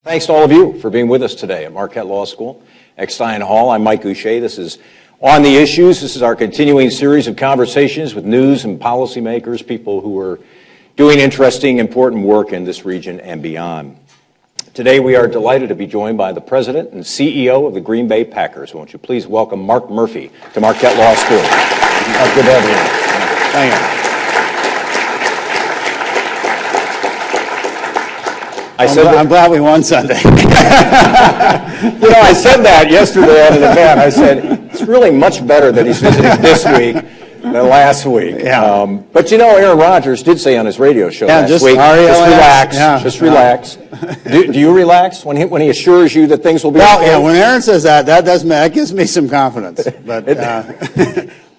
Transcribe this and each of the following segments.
Thanks to all of you for being with us today at Marquette Law School, Eckstein Hall. I'm Mike Goucher. This is On the Issues. This is our continuing series of conversations with news and policymakers, people who are doing interesting, important work in this region and beyond. Today we are delighted to be joined by the President and CEO of the Green Bay Packers. Won't you please welcome Mark Murphy to Marquette Law School. Good to have you. Thank you. I'm glad we won Sunday. I said that yesterday at an event. I said, it's really much better that he's visiting this week than last week. Yeah. But Aaron Rodgers did say on his radio show last week, just relax. Do you relax when he assures you that things will be okay? Yeah, when Aaron says that gives me some confidence. But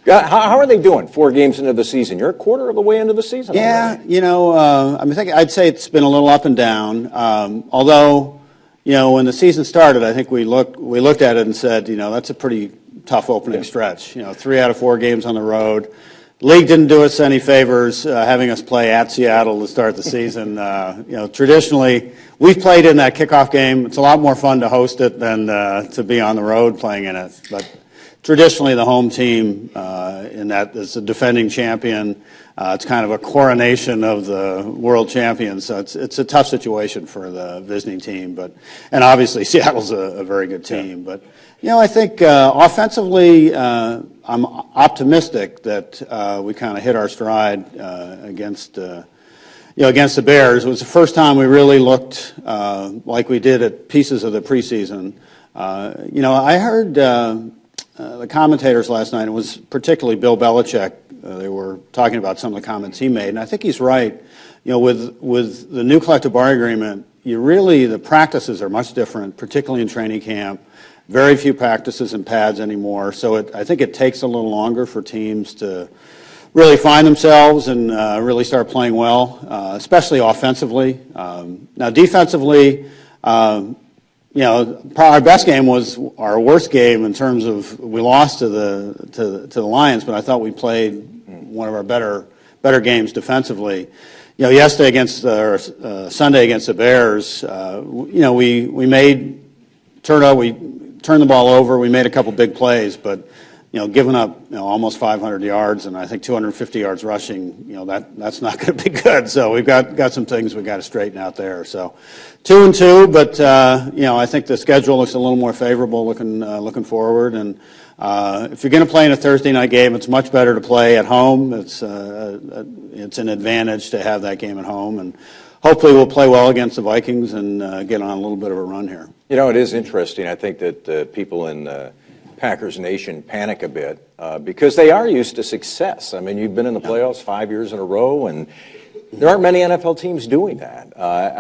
how are they doing 4 games into the season? You're a quarter of the way into the season. Yeah, already. I'd say it's been a little up and down. Although, when the season started, I think we looked at it and said, that's a pretty tough opening stretch. 3 out of 4 games on the road. League didn't do us any favors having us play at Seattle to start the season. Traditionally, we've played in that kickoff game. It's a lot more fun to host it than to be on the road playing in it. But traditionally, the home team in that is a defending champion. It's kind of a coronation of the world champions. So it's a tough situation for the visiting team. And obviously, Seattle's a very good team. But I think offensively, I'm optimistic that we kind of hit our stride against the Bears. It was the first time we really looked like we did at pieces of the preseason. I heard the commentators last night, it was particularly Bill Belichick, they were talking about some of the comments he made, and I think he's right. With the new collective bargaining agreement, the practices are much different, particularly in training camp. Very few practices and pads anymore, so I think it takes a little longer for teams to really find themselves and really start playing well, especially offensively. Now, defensively, our best game was our worst game in terms of we lost to the Lions, but I thought we played one of our better games defensively. Yesterday Sunday against the Bears, we turned the ball over. We made a couple big plays, but giving up almost 500 yards and I think 250 yards rushing, that's not going to be good. So we've got some things we've got to straighten out there. So 2-2, but I think the schedule looks a little more favorable looking forward. And if you're going to play in a Thursday night game, it's much better to play at home. It's an advantage to have that game at home, and hopefully we'll play well against the Vikings and get on a little bit of a run here. It is interesting. I think that people in Packers Nation panic a bit because they are used to success. I mean, you've been in the playoffs 5 years in a row, and there aren't many NFL teams doing that.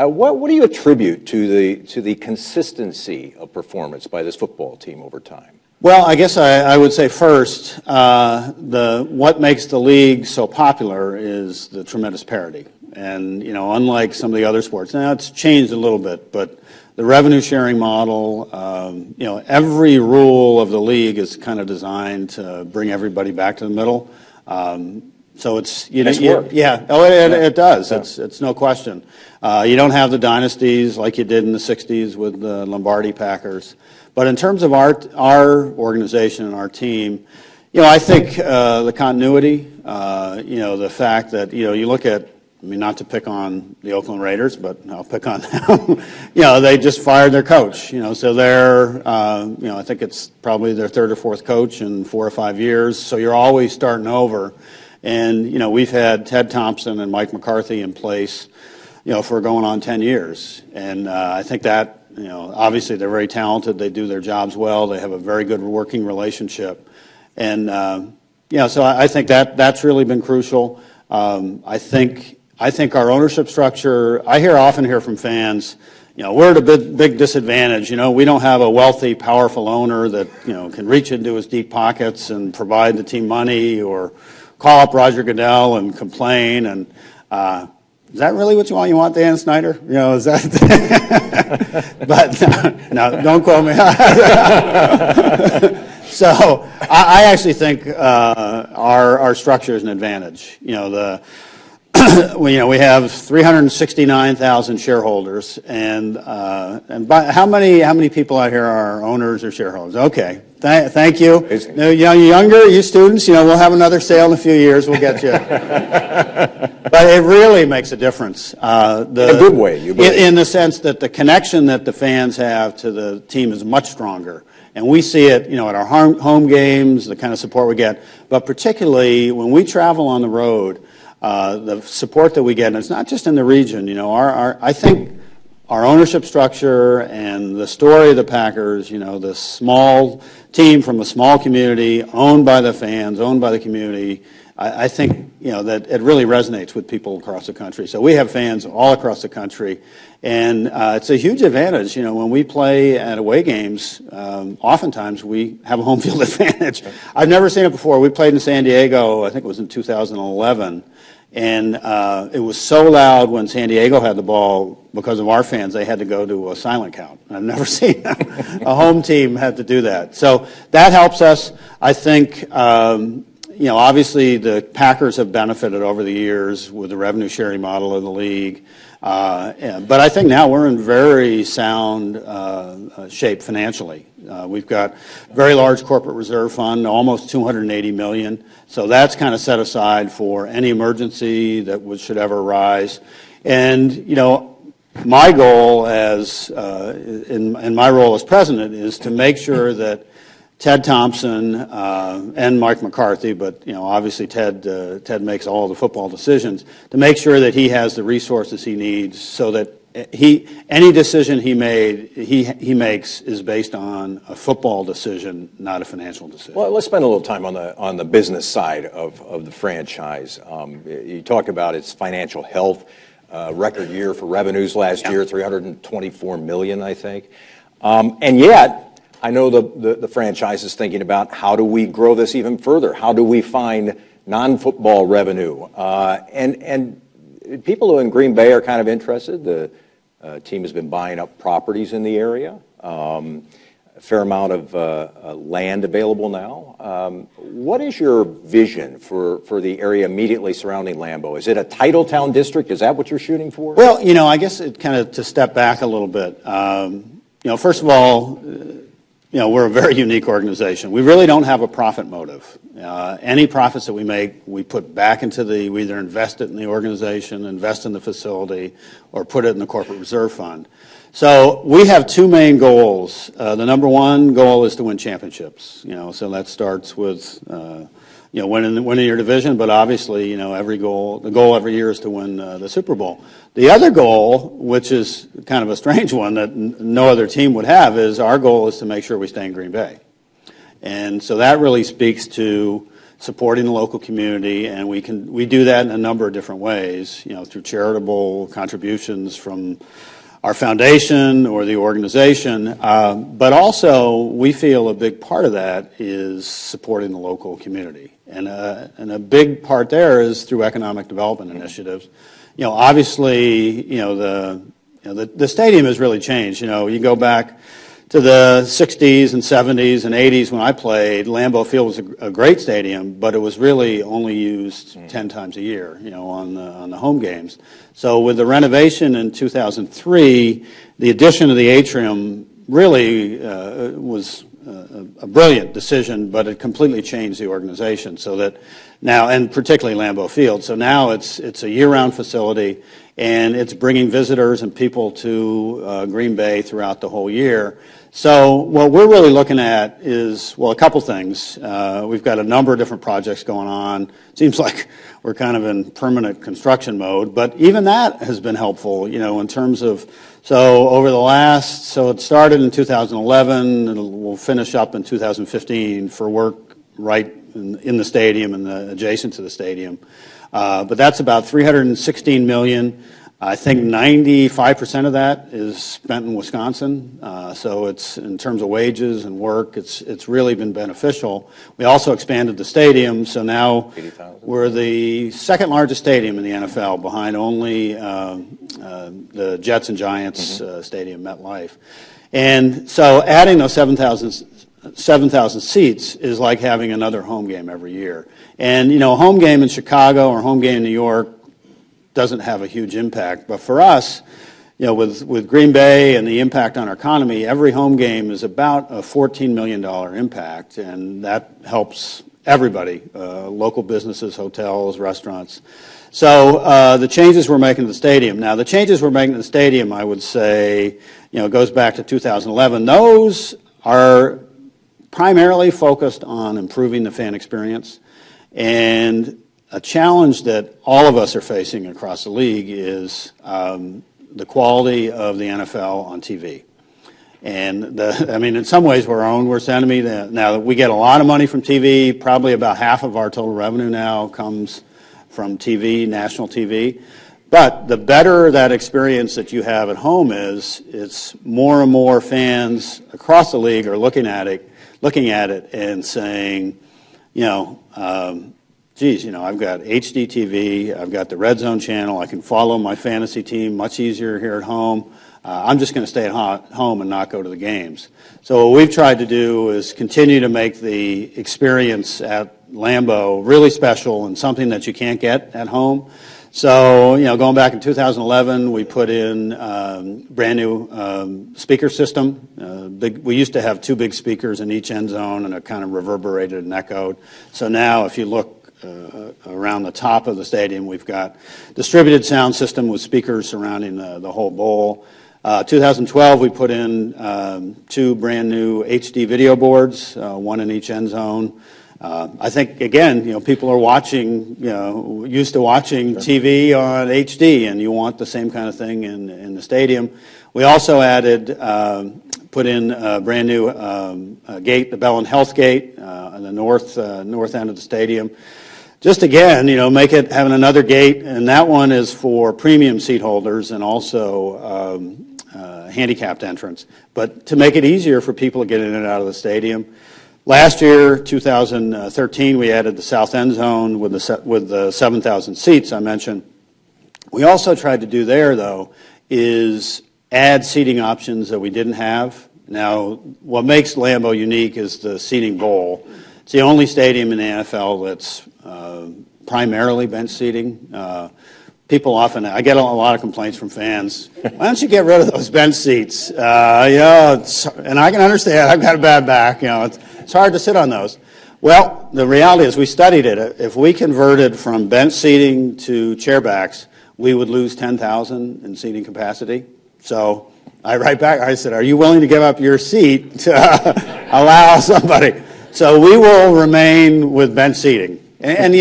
What do you attribute to the consistency of performance by this football team over time? Well, I guess I would say first, what makes the league so popular is the tremendous parity. And, unlike some of the other sports, now it's changed a little bit, but the revenue sharing model, every rule of the league is kind of designed to bring everybody back to the middle. So it's, it does. Yeah. It's no question. You don't have the dynasties like you did in the 60s with the Lombardi Packers. But in terms of our organization and our team, I think the continuity, the fact that, you look at, not to pick on the Oakland Raiders, but I'll pick on them. They just fired their coach. So they're, I think it's probably their 3rd or 4th coach in 4 or 5 years. So you're always starting over. And, we've had Ted Thompson and Mike McCarthy in place, for going on 10 years. And I think that, obviously they're very talented. They do their jobs well. They have a very good working relationship. And, so I think that's really been crucial. I think our ownership structure, I often hear from fans, we're at a big disadvantage. We don't have a wealthy, powerful owner that, can reach into his deep pockets and provide the team money or call up Roger Goodell and complain. And is that really what you want? You want Dan Snyder? Is that? But no, don't quote me. So I actually think our structure is an advantage. we have 369,000 shareholders, and how many people out here are owners or shareholders? Okay, thank you. Younger, you students, we'll have another sale in a few years. We'll get you. But it really makes a difference. In a good way, you believe. In the sense that the connection that the fans have to the team is much stronger. And we see it, at our home games, the kind of support we get. But particularly when we travel on the road, the support that we get, and it's not just in the region. I think our ownership structure and the story of the Packers, the small team from a small community, owned by the fans, owned by the community, I think, that it really resonates with people across the country. So we have fans all across the country, and it's a huge advantage. When we play at away games, oftentimes we have a home field advantage. I've never seen it before. We played in San Diego, I think it was in 2011, and it was so loud when San Diego had the ball, because of our fans, they had to go to a silent count. I've never seen a home team have to do that. So that helps us. I think, obviously the Packers have benefited over the years with the revenue sharing model of the league. But I think now we're in very sound shape financially. We've got a very large corporate reserve fund, almost $280 million. So that's kind of set aside for any emergency that should ever arise. And, my goal in my role as president is to make sure that Ted Thompson and Mike McCarthy, but obviously Ted makes all the football decisions, to make sure that he has the resources he needs so that any decision he makes is based on a football decision, not a financial decision. Well, let's spend a little time on the business side of the franchise. You talked about its financial health, record year for revenues last year, $324 million, I think, and yet. I know the franchise is thinking about how do we grow this even further? How do we find non-football revenue? And people in Green Bay are kind of interested. The team has been buying up properties in the area, a fair amount of land available now. What is your vision for the area immediately surrounding Lambeau? Is it a title town district? Is that what you're shooting for? Well, I guess it kind of to step back a little bit. First of all, we're a very unique organization. We really don't have a profit motive. Any profits that we make, we put back into we either invest it in the organization, invest in the facility, or put it in the corporate reserve fund. So we have two main goals. The number one goal is to win championships. So that starts with winning your division, but obviously, the goal every year is to win the Super Bowl. The other goal, which is kind of a strange one that no other team would have, is our goal is to make sure we stay in Green Bay. And so that really speaks to supporting the local community, and we do that in a number of different ways, through charitable contributions from our foundation or the organization, but also we feel a big part of that is supporting the local community. And a big part there is through economic development initiatives. Obviously, the stadium has really changed. You go back to the 60s and 70s and 80s when I played, Lambeau Field was a great stadium, but it was really only used 10 times a year, on the home games. So with the renovation in 2003, the addition of the atrium really was a brilliant decision, but it completely changed the organization so that now, and particularly Lambeau Field, so now it's a year-round facility, and it's bringing visitors and people to Green Bay throughout the whole year. So what we're really looking at is, well, a couple things. We've got a number of different projects going on. It seems like we're kind of in permanent construction mode, but even that has been helpful, in terms of, so it started in 2011, and we'll finish up in 2015 for work right in the stadium and adjacent to the stadium. But that's about $316 million. I think 95% of that is spent in Wisconsin. So it's, in terms of wages and work, it's really been beneficial. We also expanded the stadium, so now we're the second largest stadium in the NFL, behind only the Jets and Giants stadium, MetLife. And so adding those 7,000 seats is like having another home game every year. And, a home game in Chicago or home game in New York, doesn't have a huge impact. But for us, with Green Bay and the impact on our economy, every home game is about a $14 million impact, and that helps everybody, local businesses, hotels, restaurants. So the changes we're making to the stadium. Now, the changes we're making to the stadium, I would say, goes back to 2011. Those are primarily focused on improving the fan experience. And a challenge that all of us are facing across the league is the quality of the NFL on TV. And in some ways we're our own worst enemy. Now, we get a lot of money from TV. Probably about half of our total revenue now comes from TV, national TV. But the better that experience that you have at home is, it's more and more fans across the league are looking at it and saying, geez, I've got HD TV, I've got the Red Zone channel, I can follow my fantasy team much easier here at home. I'm just going to stay at home and not go to the games. So what we've tried to do is continue to make the experience at Lambeau really special and something that you can't get at home. So, going back in 2011, we put in brand new speaker system. We used to have two big speakers in each end zone, and it kind of reverberated and echoed. So now, if you look around the top of the stadium, we've got distributed sound system with speakers surrounding the whole bowl. 2012, we put in two brand new HD video boards, one in each end zone. I think, again, people are watching, used to watching TV on HD, and you want the same kind of thing in the stadium. We also put in a brand new gate, the Bell and Health Gate, on the north end of the stadium. Just again, having another gate, and that one is for premium seat holders and also handicapped entrance, but to make it easier for people to get in and out of the stadium. Last year, 2013, we added the south end zone with the 7,000 seats I mentioned. We also tried to do there, though, is add seating options that we didn't have. Now, what makes Lambeau unique is the seating bowl. It's the only stadium in the NFL that's primarily bench seating. I get a lot of complaints from fans. Why don't you get rid of those bench seats? And I can understand. I've got a bad back. It's hard to sit on those. Well, the reality is we studied it. If we converted from bench seating to chairbacks, we would lose 10,000 in seating capacity. So I write back. I said, "Are you willing to give up your seat to allow somebody?" So we will remain with bench seating. And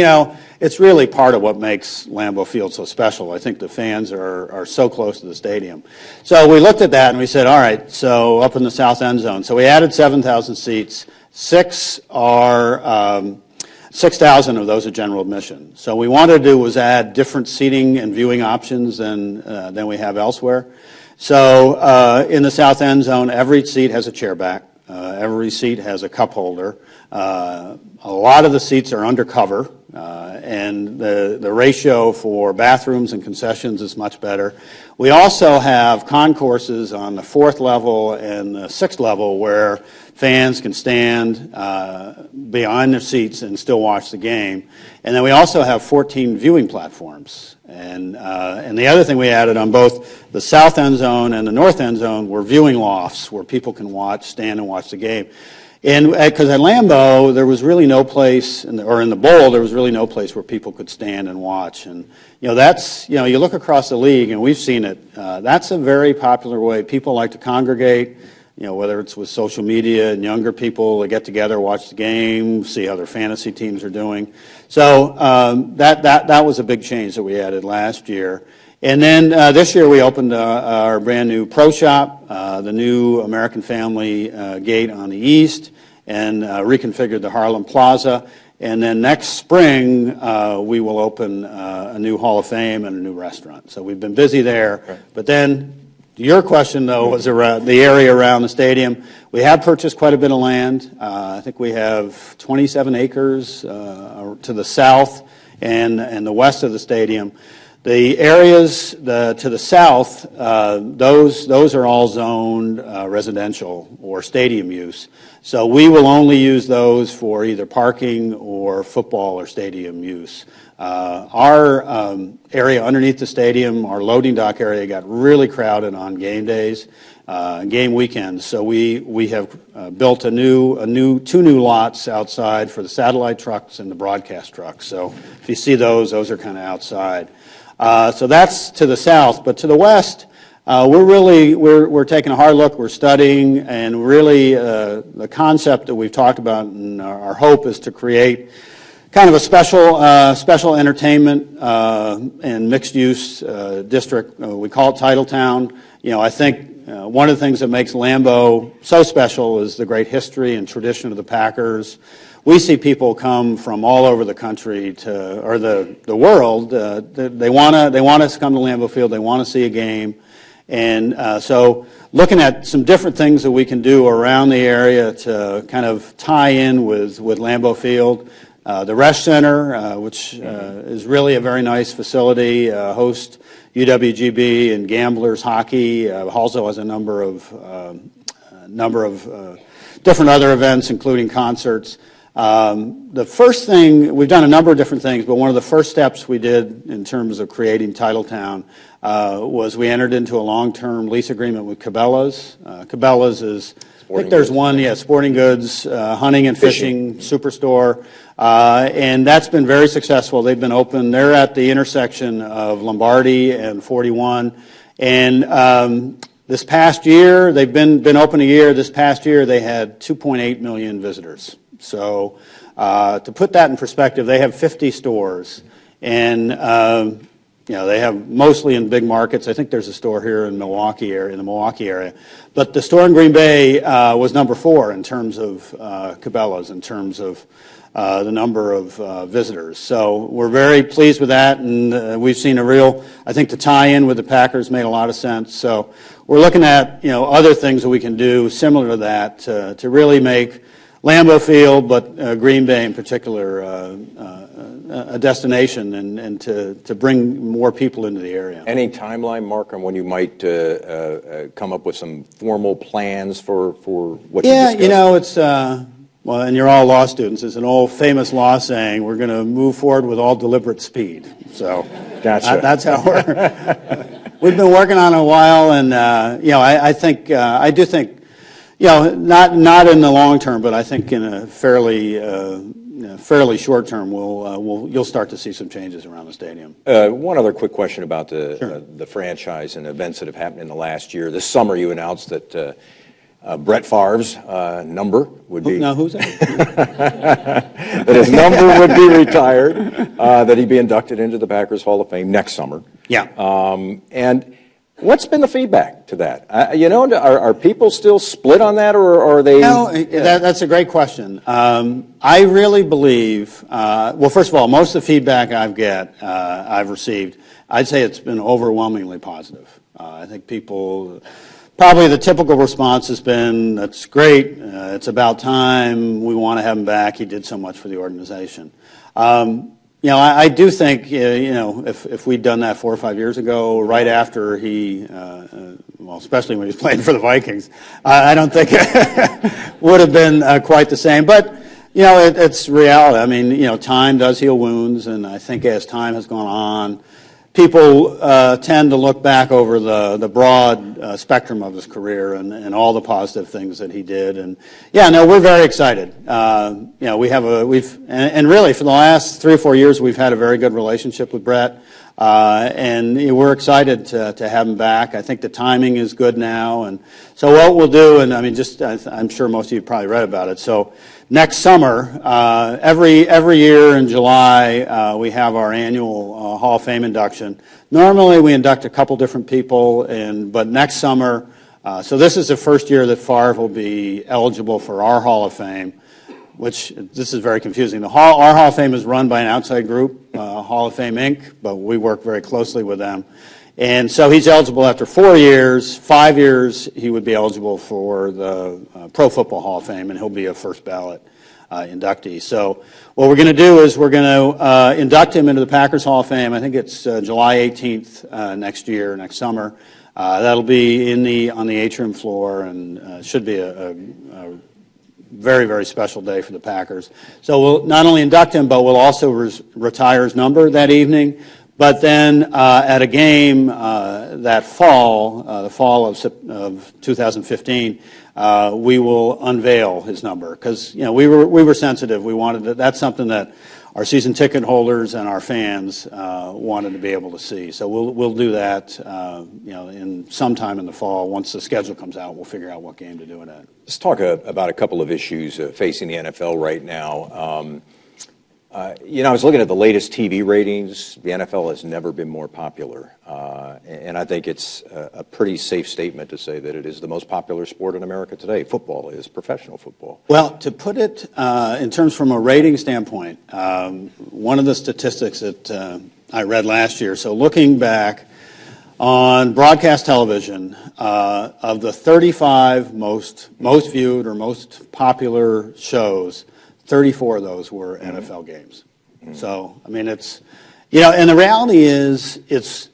it's really part of what makes Lambeau Field so special. I think the fans are so close to the stadium. So we looked at that and we said, all right, so up in the south end zone. So we added 7,000 seats. 6,000 of those are general admission. So what we wanted to do was add different seating and viewing options than we have elsewhere. So in the south end zone, every seat has a chair back. Every seat has a cup holder. A lot of the seats are undercover, and the ratio for bathrooms and concessions is much better. We also have concourses on the 4th level and the 6th level where fans can stand behind their seats and still watch the game. And then we also have 14 viewing platforms. And the other thing we added on both the south end zone and the north end zone were viewing lofts where people can stand and watch the game. And because at Lambeau, there was really no place, in the bowl, there was really no place where people could stand and watch. And, you look across the league, and we've seen it, that's a very popular way. People like to congregate, whether it's with social media and younger people, they get together, watch the game, see how their fantasy teams are doing. So that was a big change that we added last year. And then this year we opened our brand new Pro Shop, the new American Family gate on the east, and reconfigured the Harlem Plaza. And then next spring we will open a new Hall of Fame and a new restaurant. So we've been busy there. Okay. But then your question, though, was around the area around the stadium. We have purchased quite a bit of land. I think we have 27 acres to the south and the west of the stadium. The areas to the south, those are all zoned residential or stadium use. So we will only use those for either parking or football or stadium use. Our area underneath the stadium, our loading dock area, got really crowded on game days, game weekends. So we have built two new lots outside for the satellite trucks and the broadcast trucks. So if you see those are kind of outside. So that's to the south, but to the west, we're taking a hard look. We're studying, and really the concept that we've talked about, and our hope is to create kind of a special entertainment and mixed use district. We call it Titletown. I think one of the things that makes Lambeau so special is the great history and tradition of the Packers. We see people come from all over the country or the world. They want us to come to Lambeau Field. They want to see a game. And so looking at some different things that we can do around the area to kind of tie in with Lambeau Field. The Resch Center, which is really a very nice facility, hosts UWGB and Gamblers hockey. Also has a number of different other events, including concerts. The first thing, we've done a number of different things, but one of the first steps we did in terms of creating Titletown was we entered into a long-term lease agreement with Cabela's. Cabela's is, I think there's one, sporting goods, hunting and fishing superstore, and that's been very successful. They've been open. They're at the intersection of Lombardi and 41, and this past year, they've been open a year. This past year, they had 2.8 million visitors. So to put that in perspective, they have 50 stores, and they have mostly in big markets. I think there's a store here in the Milwaukee area. But the store in Green Bay was number 4 in terms of Cabela's, in terms of the number of visitors. So we're very pleased with that, and we've seen I think the tie-in with the Packers made a lot of sense. So we're looking at, other things that we can do similar to that to really make Lambeau Field, but Green Bay in particular, a destination, and to bring more people into the area. Any timeline, Mark, on when you might come up with some formal plans for what you discussed? It's, well, and you're all law students. It's an old famous law saying, we're going to move forward with all deliberate speed. So gotcha. That's how we've been working on it a while, and, I do think, not in the long term, but I think in a fairly short term, you'll start to see some changes around the stadium. One other quick question about Sure. the franchise and events that have happened in the last year. This summer, you announced that Brett Favre's number would be... Now, who's that? that his number would be retired, that he'd be inducted into the Packers Hall of Fame next summer. Yeah. And what's been the feedback to that? Are people still split on that, or are they... That's a great question. I really believe, well, first of all, most of the feedback I've received, I'd say it's been overwhelmingly positive. I think people, probably the typical response has been, that's great, it's about time, we want to have him back, he did so much for the organization. I do think, if we'd done that 4 or 5 years ago, right after he, especially when he was playing for the Vikings, I don't think it would have been quite the same. But, it's reality. I mean, time does heal wounds, and I think as time has gone on, people tend to look back over the broad spectrum of his career and all the positive things that he did. And we're very excited. And really for the last 3 or 4 years, we've had a very good relationship with Brett. And we're excited to have him back. I think the timing is good now. And so what we'll do, and I mean, I'm sure most of you probably read about it. So next summer, every year in July, we have our annual Hall of Fame induction. Normally, we induct a couple different people, but next summer, so this is the first year that Favre will be eligible for our Hall of Fame, which this is very confusing. Our Hall of Fame is run by an outside group, Hall of Fame Inc., but we work very closely with them. And so he's eligible after 4 years. 5 years, he would be eligible for the Pro Football Hall of Fame, and he'll be a first ballot. inductee. So what we're going to do is we're going to induct him into the Packers Hall of Fame. I think it's July 18th next summer. That'll be on the atrium floor, and should be a very, very special day for the Packers. So we'll not only induct him, but we'll also retire his number that evening. But then at a game that fall, the fall of 2015, we will unveil his number because we were sensitive. We wanted that's something that our season ticket holders and our fans wanted to be able to see. So we'll do that in sometime in the fall. Once the schedule comes out, we'll figure out what game to do it at. Let's talk about a couple of issues facing the NFL right now. I was looking at the latest TV ratings. The NFL has never been more popular. And I think it's a pretty safe statement to say that it is the most popular sport in America today. Football is, professional football. Well, to put it in terms from a rating standpoint, one of the statistics that I read last year, so looking back on broadcast television, of the 35 most viewed or most popular shows, 34 of those were NFL games. So, I mean, it's, and the reality is it's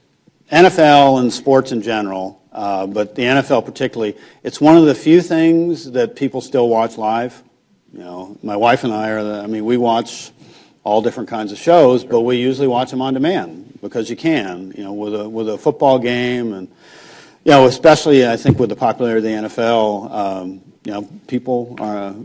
NFL and sports in general, but the NFL particularly, it's one of the few things that people still watch live. My wife and I we watch all different kinds of shows, but we usually watch them on demand because you can, with a football game and, especially I think with the popularity of the NFL, people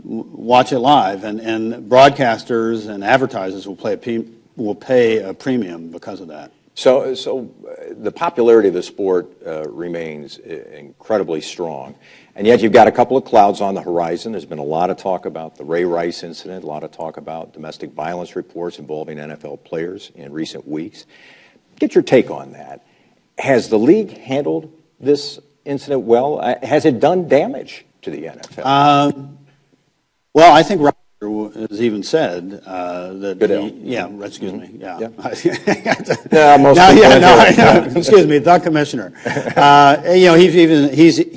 watch it live, and broadcasters and advertisers will pay a premium because of that. So the popularity of the sport remains incredibly strong, and yet you've got a couple of clouds on the horizon. There's been a lot of talk about the Ray Rice incident, a lot of talk about domestic violence reports involving NFL players in recent weeks. Get your take on that. Has the league handled this incident well? Has it done damage to the NFL? Well, I think Roger has even said that. Excuse me. Excuse me, the commissioner.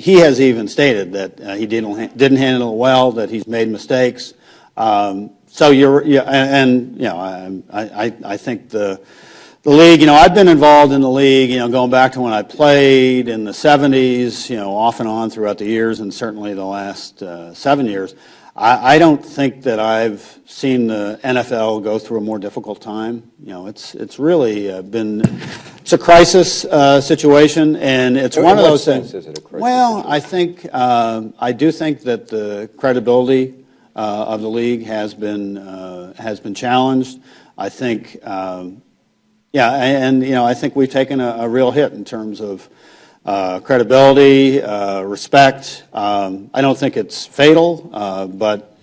He has even stated that he didn't handle it well, that he's made mistakes. I think the league, I've been involved in the league, going back to when I played in the 70s, off and on throughout the years, and certainly the last 7 years. I don't think that I've seen the NFL go through a more difficult time. It's really it's a crisis situation, and it's one of those things. Is it a crisis well, situation? I do think that the credibility of the league has been challenged. I think. I think we've taken a real hit in terms of credibility, respect. I don't think it's fatal, but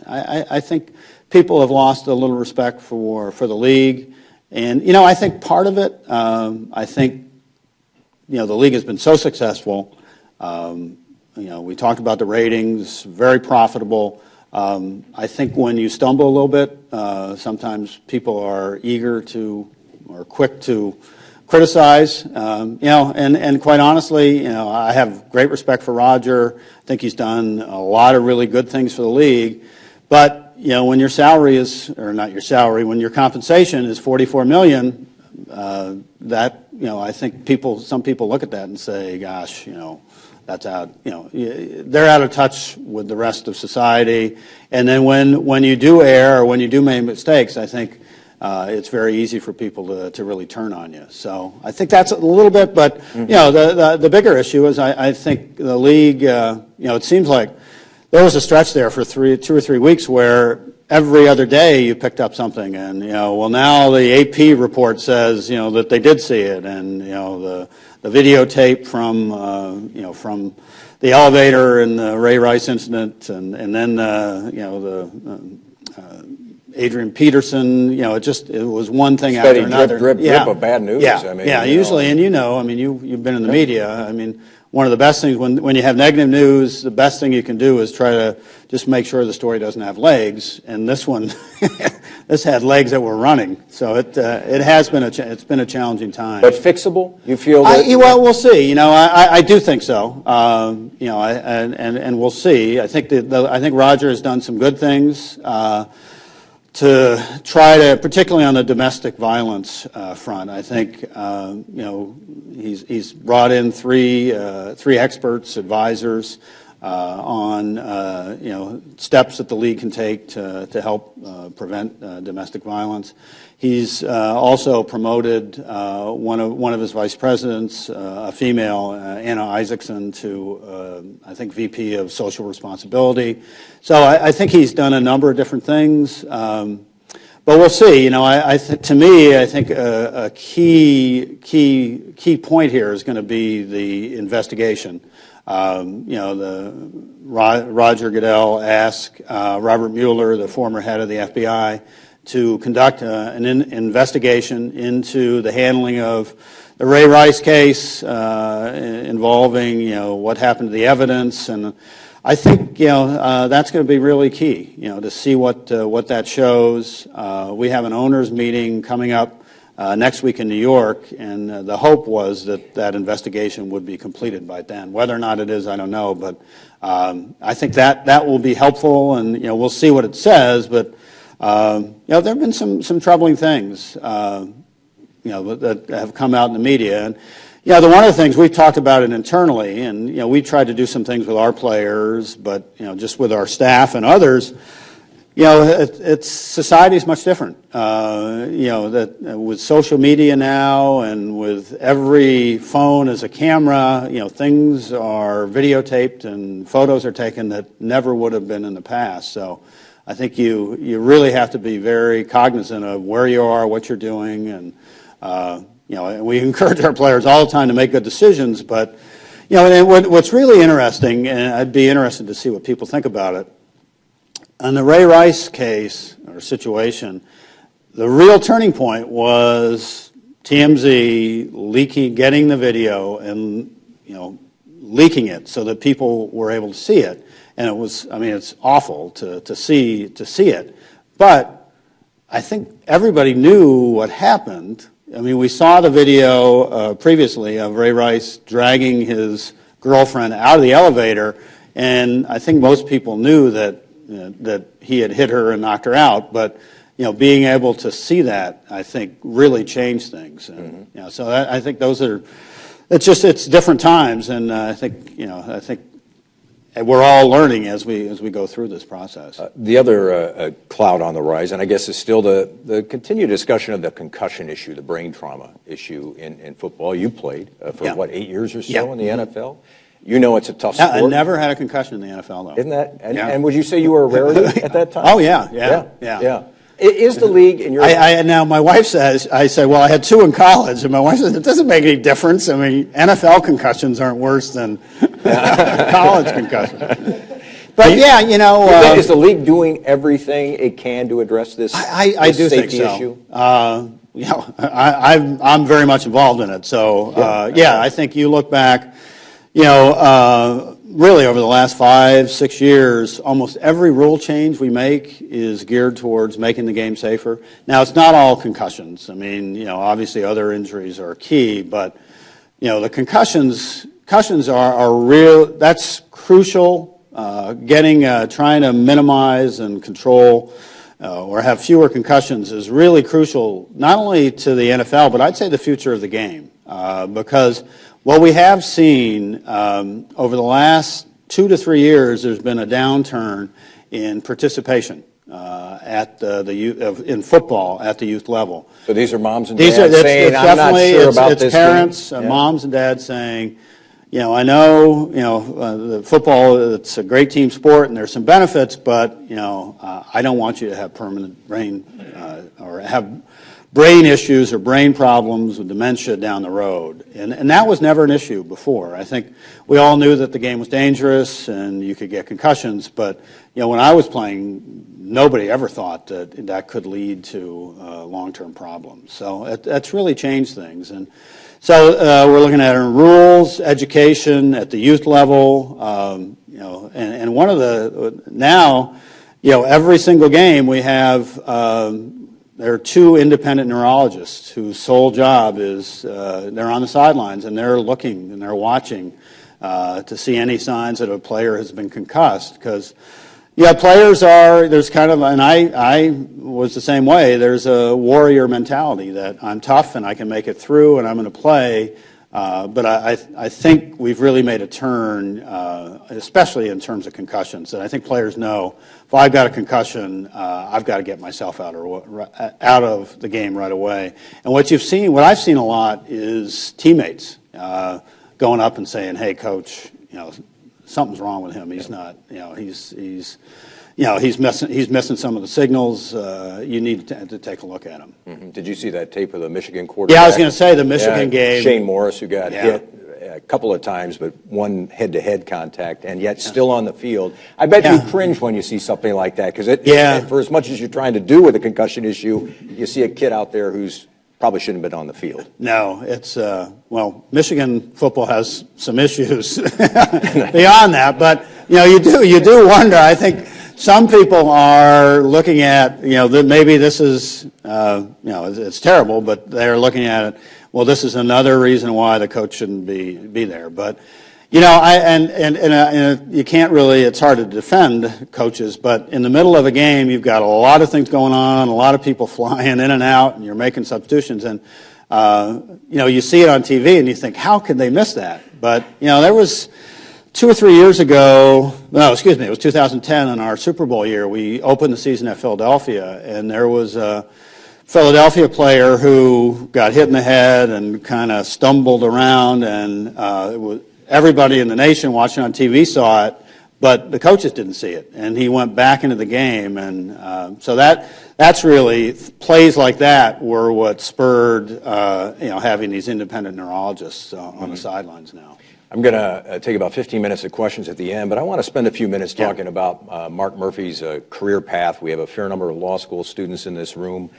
I think people have lost a little respect for the league, and I think part of it. I think the league has been so successful. We talked about the ratings, very profitable. I think when you stumble a little bit, sometimes people are quick to criticize. And quite honestly, I have great respect for Roger. I think he's done a lot of really good things for the league. But when your salary when your compensation is $44 million, I think some people look at that and say, gosh, that's out, they're out of touch with the rest of society. And then when you do err or when you do make mistakes, I think it's very easy for people to really turn on you. So I think that's a little bit, but, the bigger issue is I think the league, it seems like there was a stretch there for 2 or 3 weeks where every other day you picked up something, and now the AP report says that they did see it, and the videotape from the elevator and the Ray Rice incident, and then the Adrian Peterson, it was one thing after another. Drip of bad news. Usually, and you've been in the media. One of the best things when you have negative news, the best thing you can do is try to just make sure the story doesn't have legs. And this one, this had legs that were running. So it has been it's been a challenging time. But fixable? You feel that? Well, we'll see. I do think so. And we'll see. I think I think Roger has done some good things to try to, particularly on the domestic violence front. I think he's brought in three experts, advisors on steps that the league can take to help prevent domestic violence. He's also promoted one of his vice presidents, a female, Anna Isaacson, to I think VP of Social Responsibility. So I think he's done a number of different things. But we'll see. To me, I think a key point here is going to be the investigation. Roger Goodell asked Robert Mueller, the former head of the FBI, to conduct an investigation into the handling of the Ray Rice case involving what happened to the evidence, and I think that's going to be really key. To see what that shows. We have an owners meeting coming up next week in New York, and the hope was that investigation would be completed by then. Whether or not it is, I don't know, but I think that will be helpful, and we'll see what it says. But there have been some troubling things that have come out in the media, and one of the things we've talked about it internally, and we tried to do some things with our players, but just with our staff and others. It's society's much different. That with social media now and with every phone as a camera, things are videotaped and photos are taken that never would have been in the past. So I think you really have to be very cognizant of where you are, what you're doing, and we encourage our players all the time to make good decisions. But and what's really interesting, and I'd be interested to see what people think about it. On the Ray Rice case or situation, the real turning point was TMZ getting the video and leaking it so that people were able to see it. And it was, it's awful to see it. But I think everybody knew what happened. We saw the video previously of Ray Rice dragging his girlfriend out of the elevator, and I think most people knew that he had hit her and knocked her out, but being able to see that, I think, really changed things. And, so I think it's different times, and I think we're all learning as we go through this process. The other cloud on the rise, and I guess is still the continued discussion of the concussion issue, the brain trauma issue in football. You played for 8 years or so in the NFL. It's a tough sport. I never had a concussion in the NFL, though. Isn't that? And would you say you were a rarity at that time? Oh, yeah. Is the league in your... Now, my wife says, I say, well, I had 2 in college, and my wife says, it doesn't make any difference. NFL concussions aren't worse than college concussions. But, is the league doing everything it can to address this I do think so. Issue? I'm very much involved in it. So, I think you look back... really over the last 5-6 years, almost every rule change we make is geared towards making the game safer. Now, it's not all concussions. Obviously other injuries are key, but, the concussions are real. That's crucial. Trying to minimize and control or have fewer concussions is really crucial, not only to the NFL, but I'd say the future of the game, because what we have seen over the last 2 to 3 years, there's been a downturn in participation in football at the youth level. So these are moms and dads saying, "I'm not sure about this." It's parents, moms and dads saying, I know, the football, it's a great team sport and there's some benefits, but I don't want you to have permanent brain or have brain issues or brain problems with dementia down the road. And that was never an issue before. I think we all knew that the game was dangerous and you could get concussions, but when I was playing, nobody ever thought that could lead to long-term problems. So that's really changed things. And so we're looking at rules, education at the youth level, and one of the now, every single game we have there are two independent neurologists whose sole job is they're on the sidelines and they're looking and they're watching to see any signs that a player has been concussed. Because, yeah, players there's kind of, and I was the same way, there's a warrior mentality that I'm tough and I can make it through and I'm going to play. But I think we've really made a turn, especially in terms of concussions. And I think players know if I've got a concussion, I've got to get myself out of the game right away. And what I've seen a lot is teammates going up and saying, "Hey, coach, something's wrong with him. He's not, he's missing some of the signals. You need to take a look at him." Mm-hmm. Did you see that tape of the Michigan quarterback? Yeah, I was going to say the Michigan game. Shane Morris, who got hit a couple of times, but one head-to-head contact, and yet still on the field. I bet you cringe when you see something like that, because for as much as you're trying to do with a concussion issue, you see a kid out there who's probably shouldn't have been on the field. No, it's, Michigan football has some issues beyond that, but, you do wonder. I think some people are looking at, that maybe this is, it's terrible, but they're looking at it, well, this is another reason why the coach shouldn't be there. But, you can't really, it's hard to defend coaches, but in the middle of a game, you've got a lot of things going on, a lot of people flying in and out, and you're making substitutions, and, you see it on TV, and you think, how could they miss that? But, there was 2 or 3 years ago, it was 2010 in our Super Bowl year, we opened the season at Philadelphia, and there was a Philadelphia player who got hit in the head and kind of stumbled around, and everybody in the nation watching on TV saw it, but the coaches didn't see it, and he went back into the game, and so that's really, plays like that were what spurred having these independent neurologists on the sidelines now. I'm going to take about 15 minutes of questions at the end, but I want to spend a few minutes talking about Mark Murphy's career path. We have a fair number of law school students in this room.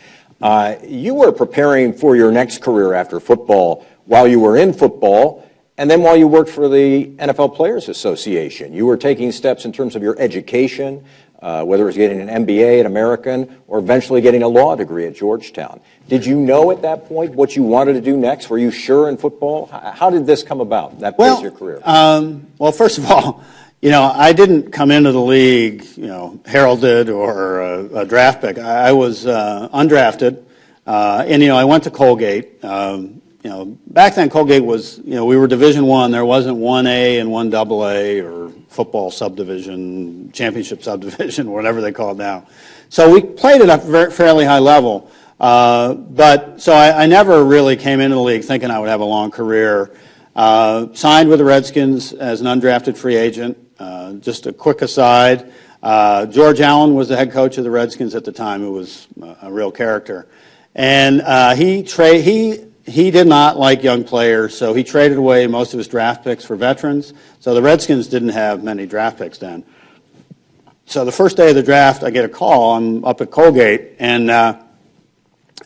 You were preparing for your next career after football while you were in football, and then while you worked for the NFL Players Association. You were taking steps in terms of your education, whether it was getting an MBA at American or eventually getting a law degree at Georgetown. Did you know at that point what you wanted to do next? Were you sure in football? How did this come about, that phase of your career? Well, first of all, I didn't come into the league, heralded or a draft pick. I was undrafted, and I went to Colgate. Back then Colgate was, we were Division I. There wasn't 1A and 1AA or football subdivision, championship subdivision, whatever they call it now. So we played at a fairly high level. But so I never really came into the league thinking I would have a long career. Signed with the Redskins as an undrafted free agent. Just a quick aside, George Allen was the head coach of the Redskins at the time, who was a real character. And he did not like young players, so he traded away most of his draft picks for veterans. So the Redskins didn't have many draft picks then. So the first day of the draft, I get a call. I'm up at Colgate, and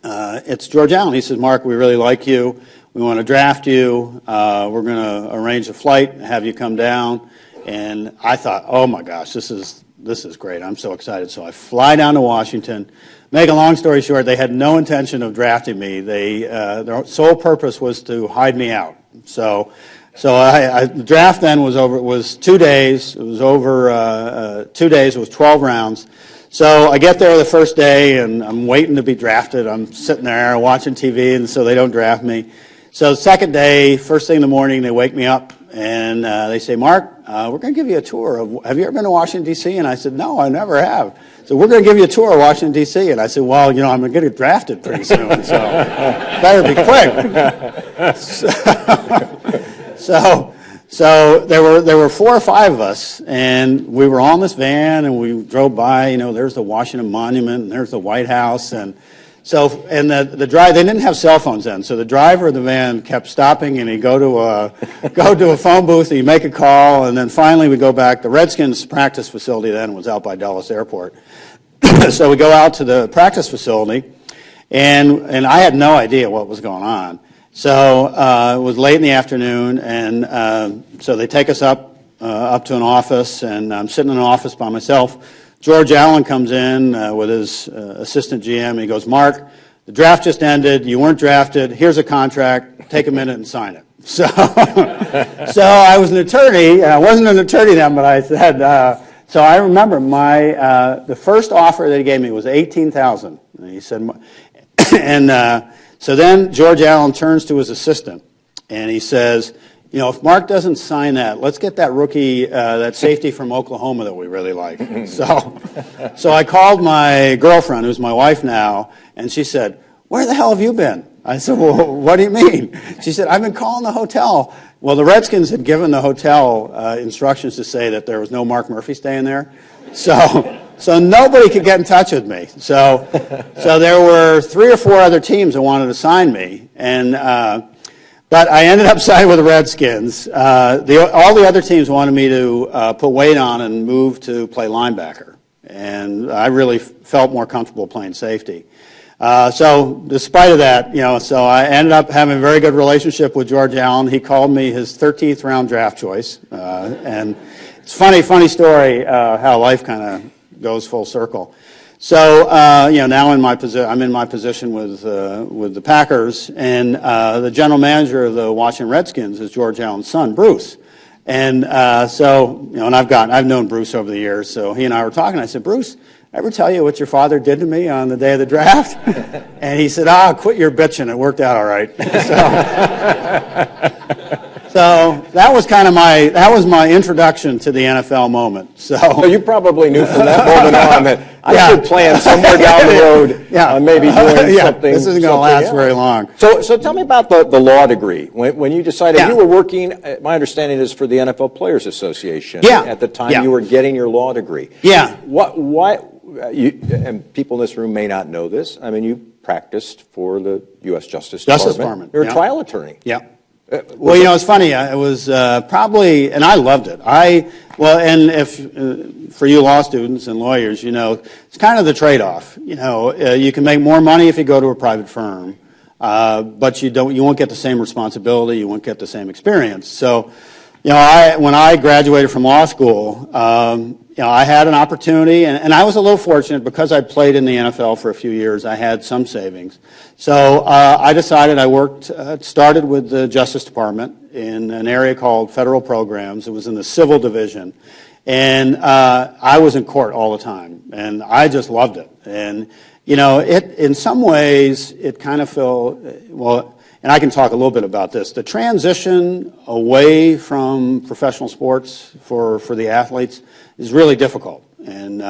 it's George Allen. He says, "Mark, we really like you. We want to draft you. We're going to arrange a flight, have you come down." And I thought, oh my gosh, this is great. I'm so excited. So I fly down to Washington. Make a long story short, they had no intention of drafting me. Their sole purpose was to hide me out. So the draft then was over. It was 2 days. It was over 2 days. It was 12 rounds. So I get there the first day, and I'm waiting to be drafted. I'm sitting there watching TV, and so they don't draft me. So the second day, first thing in the morning, they wake me up, and they say, "Mark, we're going to give you a tour of, have you ever been to Washington, D.C.?" And I said, "No, I never have." So we're going to give you a tour of Washington, D.C. And I said, "Well, I'm going to get drafted pretty soon, so better be quick." So there were 4 or 5 of us, and we were all in this van, and we drove by. There's the Washington Monument, and there's the White House, and the drive. They didn't have cell phones then, so the driver of the van kept stopping, and he'd go to a phone booth, and he'd make a call, and then finally we go back. The Redskins practice facility then was out by Dulles Airport, so we go out to the practice facility, and I had no idea what was going on. So it was late in the afternoon, and so they take us up to an office, and I'm sitting in an office by myself George Allen comes in with his assistant GM, and he goes, "Mark, the draft just ended. You weren't drafted. Here's a contract. Take a minute and sign it." So, so I was an attorney. I wasn't an attorney then, but I said. So I remember the first offer that he gave me was $18,000. And he said, and so then George Allen turns to his assistant, and he says, if Mark doesn't sign that, let's get that rookie, that safety from Oklahoma that we really like. So I called my girlfriend, who's my wife now, and she said, "Where the hell have you been?" I said, "Well, what do you mean?" She said, "I've been calling the hotel." Well, the Redskins had given the hotel instructions to say that there was no Mark Murphy staying there. So nobody could get in touch with me. So there were 3 or 4 other teams that wanted to sign me, but I ended up signing with the Redskins. All the other teams wanted me to put weight on and move to play linebacker, and I really felt more comfortable playing safety. So despite of that, so I ended up having a very good relationship with George Allen. He called me his 13th round draft choice, and it's funny story how life kind of goes full circle. So now I'm in my position with the Packers, and the general manager of the Washington Redskins is George Allen's son, Bruce. And and I've known Bruce over the years, so he and I were talking. I said, "Bruce, ever tell you what your father did to me on the day of the draft?" And he said, "Quit your bitching. It worked out all right." So that was my introduction to the NFL moment. So you probably knew from that moment on that I should plan somewhere down the road, maybe doing something. This isn't going to last very long. So tell me about the law degree. When you decided you were working, my understanding is for the NFL Players Association. Yeah. At the time you were getting your law degree. Yeah. And people in this room may not know this. I mean, you practiced for the U.S. Justice Department. You're a trial attorney. Yeah. Well, it's funny. It was probably, and I loved it. And if for you law students and lawyers, it's kind of the trade-off. You can make more money if you go to a private firm, but you won't get the same responsibility. You won't get the same experience. So, when I graduated from law school, I had an opportunity, and I was a little fortunate because I played in the NFL for a few years. I had some savings. So I decided started with the Justice Department in an area called Federal Programs. It was in the Civil Division. And I was in court all the time, and I just loved it. And, in some ways, it kind of and I can talk a little bit about this. The transition away from professional sports for the athletes is really difficult. And,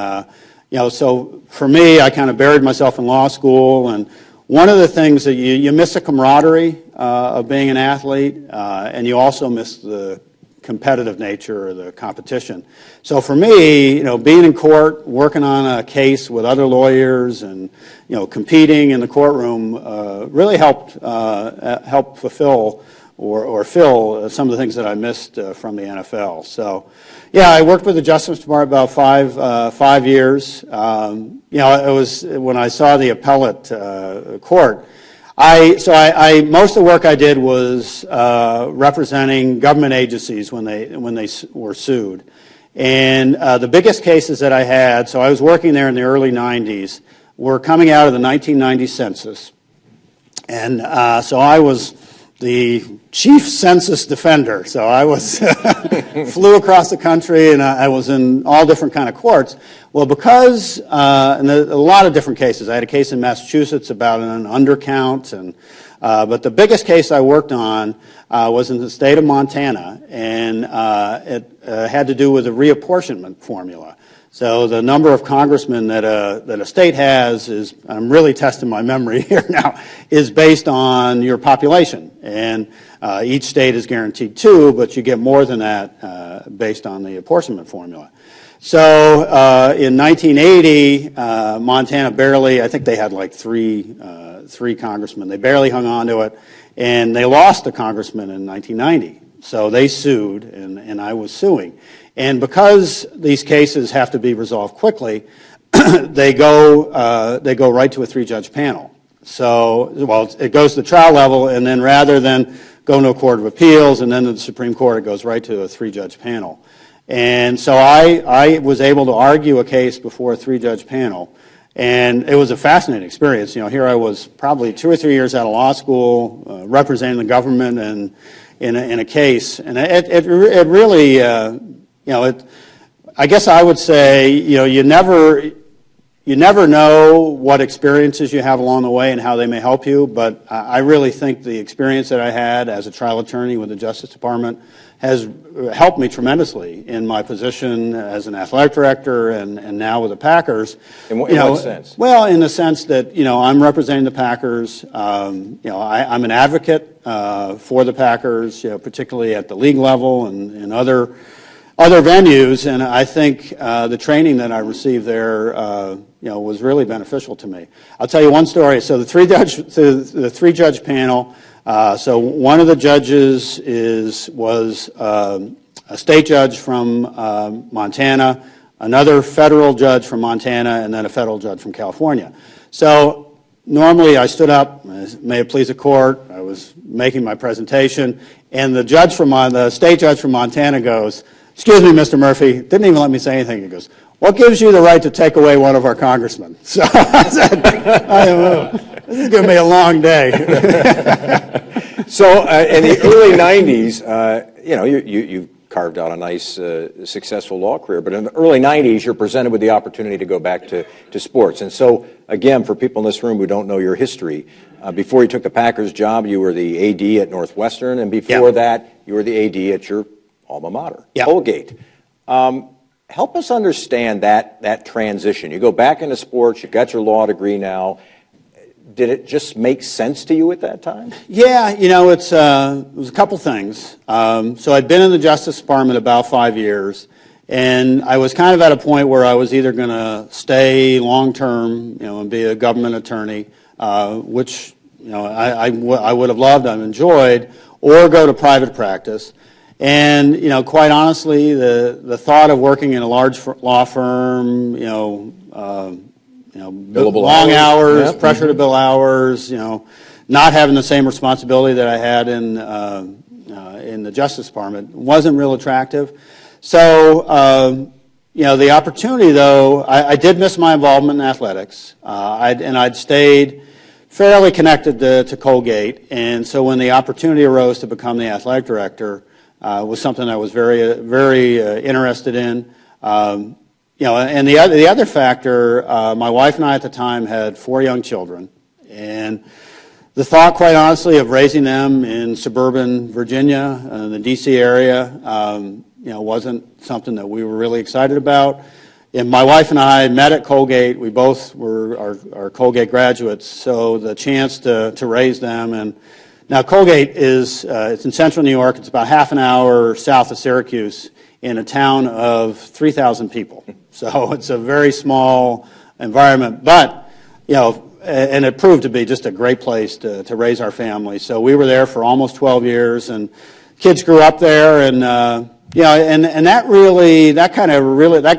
so for me, I kind of buried myself in law school. And one of the things that you miss the camaraderie of being an athlete, and you also miss the competitive nature of the competition. So for me, being in court, working on a case with other lawyers and, competing in the courtroom really helped fulfill or fill some of the things that I missed from the NFL. So, I worked with the Justice Department about five years. It was when I saw the appellate court. Most of the work I did was representing government agencies when they were sued, and the biggest cases that I had. So I was working there in the early '90s. Were coming out of the 1990 census, and so I was the chief census defender. So I was flew across the country, and I was in all different kind of courts. Well, because and a lot of different cases. I had a case in Massachusetts about an undercount, but the biggest case I worked on was in the state of Montana, and it had to do with the reapportionment formula. So the number of congressmen that a state has is, I'm really testing my memory here now, is based on your population. And each state is guaranteed 2, but you get more than that based on the apportionment formula. So in 1980, Montana barely, I think they had like three congressmen. They barely hung on to it, and they lost a congressman in 1990. So they sued, and I was suing. And because these cases have to be resolved quickly, they go right to a 3-judge panel. So, it goes to the trial level, and then rather than go to a court of appeals and then to the Supreme Court, it goes right to a 3-judge panel. And so I was able to argue a case before a 3-judge panel. And it was a fascinating experience. Here I was probably 2 or 3 years out of law school, representing the government and in a case. And it really, I guess I would say, you never know what experiences you have along the way and how they may help you, but I really think the experience that I had as a trial attorney with the Justice Department has helped me tremendously in my position as an athletic director and now with the Packers. In what sense? Well, in the sense that, I'm representing the Packers. I'm an advocate for the Packers, particularly at the league level and other venues, and I think the training that I received there, was really beneficial to me. I'll tell you one story. So the three-judge panel. So one of the judges was a state judge from Montana, another federal judge from Montana, and then a federal judge from California. So normally I stood up, may it please the court, I was making my presentation, and the state judge from Montana goes, "Excuse me, Mr. Murphy," didn't even let me say anything. He goes, "What gives you the right to take away one of our congressmen?" So I said, "This is going to be a long day." So in the early 90s, you carved out a nice, successful law career. But in the early 90s, you're presented with the opportunity to go back to sports. And so, again, for people in this room who don't know your history, before you took the Packers job, you were the AD at Northwestern. And before that, you were the AD at your alma mater, Colgate. Help us understand that transition. You go back into sports, you've got your law degree now. Did it just make sense to you at that time? Yeah, it was a couple things. So I'd been in the Justice Department about 5 years, and I was kind of at a point where I was either going to stay long-term, and be a government attorney, which, I would have loved, I've enjoyed, or go to private practice. And, quite honestly, the thought of working in a large law firm, long hours, pressure to bill hours, not having the same responsibility that I had in the Justice Department wasn't real attractive. So, the opportunity, though, I did miss my involvement in athletics, I'd stayed fairly connected to Colgate, and so when the opportunity arose to become the athletic director, was something I was very, very interested in. And the other factor, my wife and I at the time had 4 young children, and the thought, quite honestly, of raising them in suburban Virginia, the D.C. area, wasn't something that we were really excited about. And my wife and I met at Colgate. We both were our Colgate graduates, so the chance to raise them. And now Colgate it's in central New York. It's about half an hour south of Syracuse in a town of 3,000 people. So it's a very small environment, but, and it proved to be just a great place to raise our family. So we were there for almost 12 years, and kids grew up there, and, and that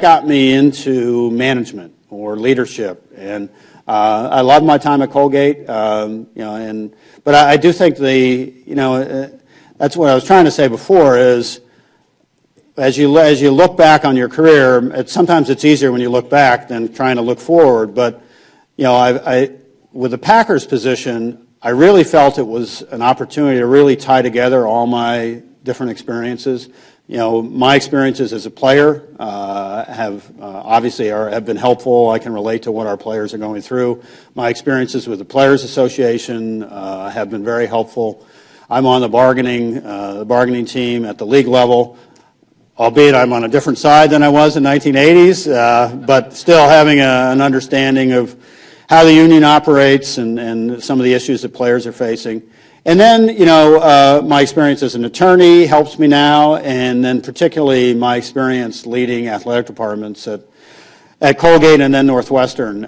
got me into management or leadership. And I loved my time at Colgate, but I do think that's what I was trying to say before is, as you look back on your career, sometimes it's easier when you look back than trying to look forward. But with the Packers position, I really felt it was an opportunity to really tie together all my different experiences. My experiences as a player have been helpful. I can relate to what our players are going through. My experiences with the Players Association have been very helpful. I'm on the bargaining team at the league level, albeit I'm on a different side than I was in 1980s, but still having an understanding of how the union operates and some of the issues that players are facing. And then, my experience as an attorney helps me now, and then particularly my experience leading athletic departments at Colgate and then Northwestern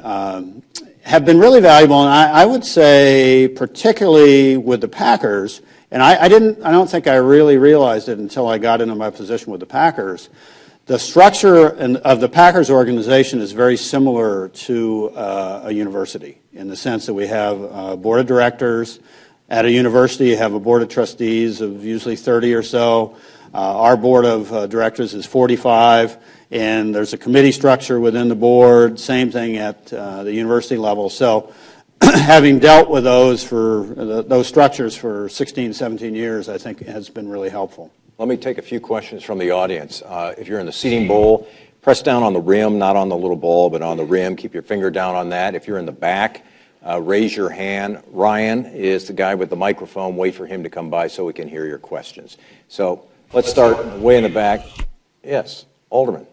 have been really valuable. And I would say, particularly with the Packers, and I don't think I really realized it until I got into my position with the Packers. The structure of the Packers organization is very similar to a university in the sense that we have a board of directors. At a university, you have a board of trustees of usually 30 or so. Our board of directors is 45, and there's a committee structure within the board, same thing at the university level. So having dealt with those structures for 16, 17 years, I think has been really helpful. Let me take a few questions from the audience. If you're in the seating bowl, press down on the rim, not on the little ball, but on the rim. Keep your finger down on that. If you're in the back, raise your hand. Ryan is the guy with the microphone. Wait for him to come by so we can hear your questions. So let's start way in the back. Yes, Alderman.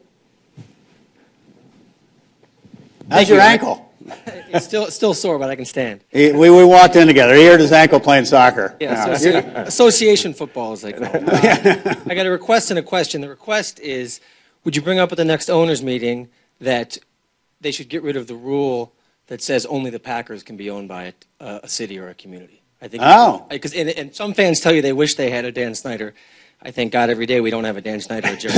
How's your ankle? It's still sore, but I can stand. We walked in together. He hurt his ankle playing soccer. Yeah, association football, as they call it. I got a request and a question. The request is, would you bring up at the next owners meeting that they should get rid of the rule that says only the Packers can be owned by a city or a community? I think. Oh. Because and some fans tell you they wish they had a Dan Snyder. I thank God every day we don't have a Dan Snyder or Jerry.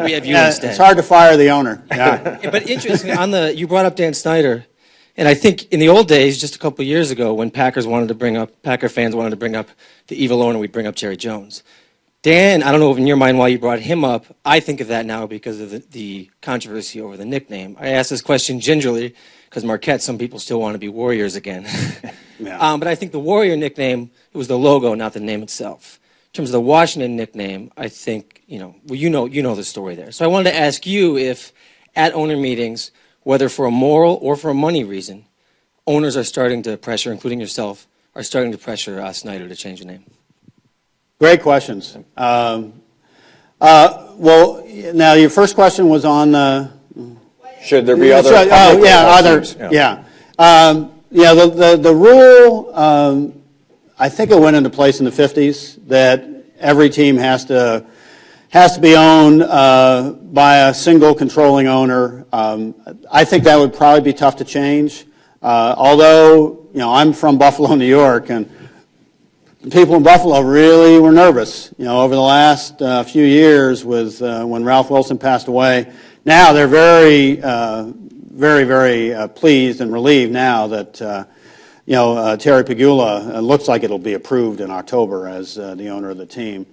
We have you instead. It's hard to fire the owner. Yeah. But interesting, you brought up Dan Snyder. And I think in the old days, just a couple of years ago, when Packer fans wanted to bring up the evil owner, we'd bring up Jerry Jones. Dan, I don't know in your mind why you brought him up. I think of that now because of the controversy over the nickname. I asked this question gingerly because Marquette, some people still want to be Warriors again. Yeah. But I think the Warrior nickname, it was the logo, not the name itself. In terms of the Washington nickname, I think, you know the story there. So I wanted to ask you if at owner meetings, whether for a moral or for a money reason, owners are starting to pressure, including yourself, are starting to pressure Snyder to change the name. Great questions. Well, now your first question was on Should there be other? The rule, I think it went into place in the 50s that every team has to be owned by a single controlling owner. I think that would probably be tough to change. Although, I'm from Buffalo, New York, and the people in Buffalo really were nervous, over the last few years with when Ralph Wilson passed away. Now they're very, very pleased and relieved now that, Terry Pegula looks like it'll be approved in October as the owner of the team.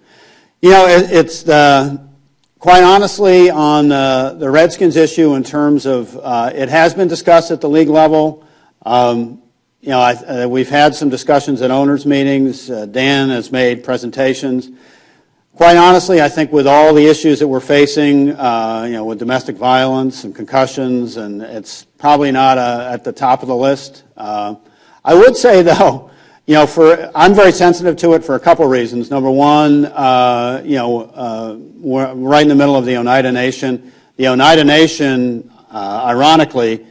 It's quite honestly on the Redskins issue in terms of it has been discussed at the league level. We've had some discussions at owners' meetings. Dan has made presentations. Quite honestly, I think with all the issues that we're facing, with domestic violence and concussions, and it's probably not at the top of the list. I would say, though, I'm very sensitive to it for a couple of reasons. Number one, we're right in the middle of the Oneida Nation. The Oneida Nation, ironically,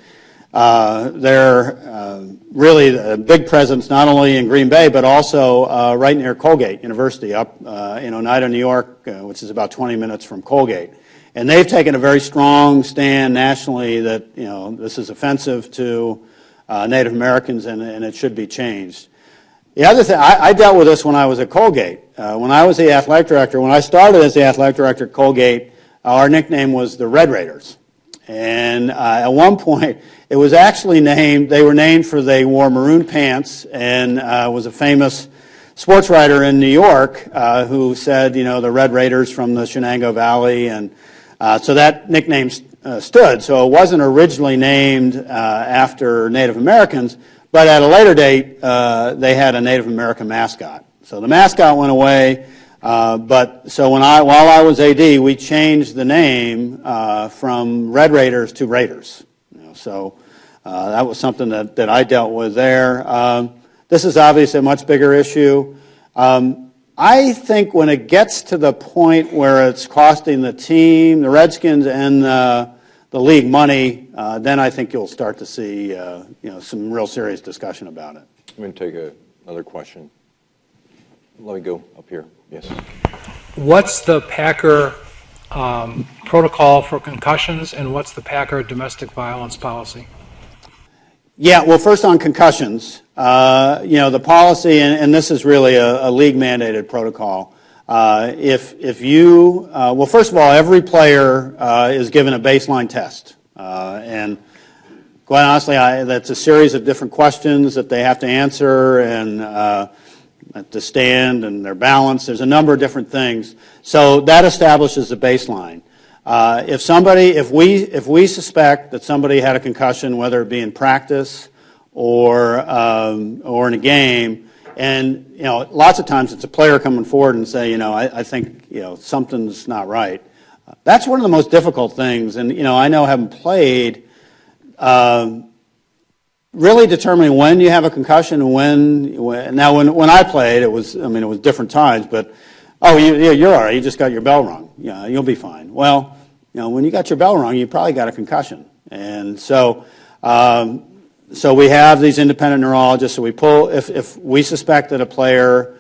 they're really a big presence not only in Green Bay, but also right near Colgate University up in Oneida, New York, which is about 20 minutes from Colgate. And they've taken a very strong stand nationally that, this is offensive to Native Americans and it should be changed. The other thing, I dealt with this when I was at Colgate. When I was the athletic director, when I started as the athletic director at Colgate, our nickname was the Red Raiders. And at one point, it was actually they were named for they wore maroon pants, and was a famous sports writer in New York who said, the Red Raiders from the Shenango Valley, and so that nickname stood. So it wasn't originally named after Native Americans, but at a later date, they had a Native American mascot. So the mascot went away, but so while I was AD, we changed the name from Red Raiders to Raiders. So that was something that I dealt with there. This is obviously a much bigger issue. I think when it gets to the point where it's costing the team, the Redskins, and the league money, then I think you'll start to see some real serious discussion about it. I'm going to take another question. Let me go up here. Yes. What's the Packer protocol for concussions, and what's the Packer domestic violence policy? Yeah, well, first on concussions, the policy, and this is really a league-mandated protocol. If you, first of all, every player is given a baseline test, and quite honestly, that's a series of different questions that they have to answer, and the stand and their balance. There's a number of different things. So that establishes the baseline. If we suspect that somebody had a concussion, whether it be in practice or in a game, and lots of times it's a player coming forward and say, I think something's not right. That's one of the most difficult things, and I know having played, really determining when you have a concussion and when I played, it was different times, but you're all right, you just got your bell rung, you'll be fine. Well, when you got your bell rung, you probably got a concussion, and so we have these independent neurologists. So we pull if we suspect that a player